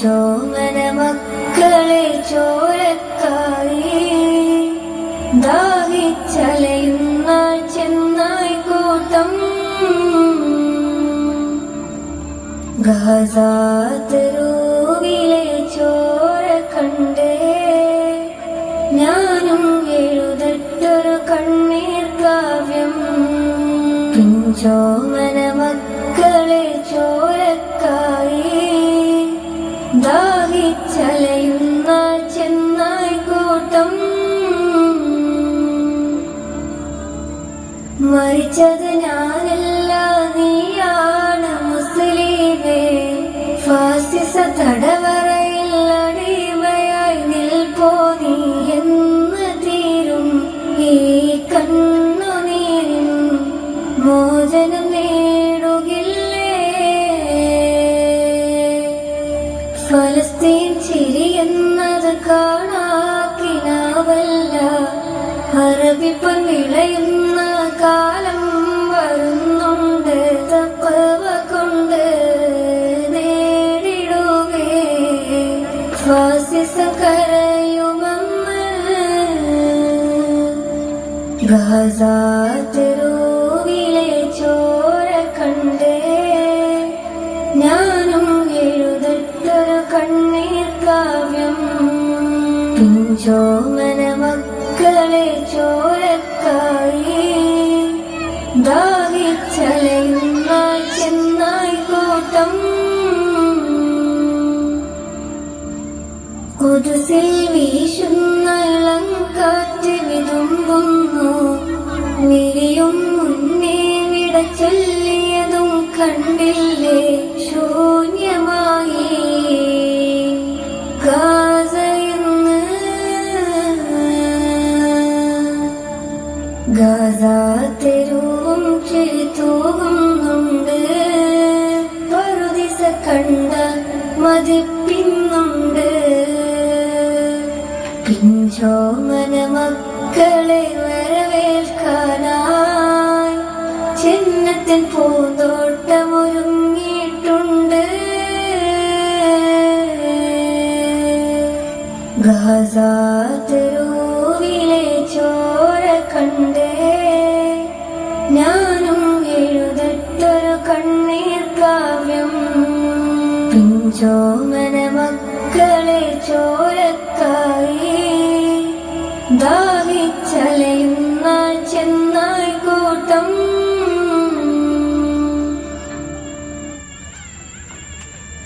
പിഞ്ചോമന മക്കളെ ചോരക്കായി ദാഹിച്ചലയുന്ന ചെന്നായി കൂട്ടം ഗാസാ തെരുവിലെ ചോര കണ്ടേ ഞാനും എഴുതട്ടൊരു കണ്ണീർ കാവ്യം. പിഞ്ചോമന മക്കളെ ചോരക്കായി ദാഹിച്ചലയുന്ന ചെന്നായി കൂട്ടം മരിച്ചത് ഞാനല്ല നീയാണ് മുസ്ലിമേ. ഫാസിസ തടവറയിൽ അടിമയായി നിൽപ്പോ നീ എന്ന് തീരും ഈ കണ്ണുനീരിൻ മോചനം നേടുകില്ലേ. ഫലസ്തീൻ ചിരിയെന്നത് കാണാക്കിനാവല്ല, അറബിപ്പൻ വിളയുന്ന കാലം വരുന്നുണ്ട്. തഖ്വ കൊണ്ട് നേടിടുകേ ഫാസിസം കരയുമെന്ന്. ഗാസാ തെരുവിലെ ചോര കണ്ടേ ഞാനും എഴുതട്ടൊരു കണ്ണീർ കാവ്യം. പിഞ്ചോമന മക്കളെ ചോരക്കായി ദാഹിച്ചലയുന്ന ചെന്നായി കൂട്ടം കുദ്സിൽ വീശുന്ന ഇളം കാറ്റ് വിതുമ്പുന്നു. വിരിയും മുന്നേ വിട ചൊല്ലിയതും കണ്ടില്ലേ ശൂന്യമായി ഗാസയെന്ന്. ഗാസാ തെരുവും ചിരിതൂകുന്നുണ്ട്. പറുദിസ കണ്ട മതിപ്പിന്നുണ്ട്. പിഞ്ചോമന മക്കളെ വരവേൽക്കാനായി ചിന്നത്തിൻ പൂന്തോട്ടമൊരുങ്ങിയിട്ടുണ്ട്. ഗാസാ തെരുവിലെ ചോര കണ്ടേ ഞാനും എഴുതട്ടൊരു കണ്ണീർ കാവ്യം. പിഞ്ചോ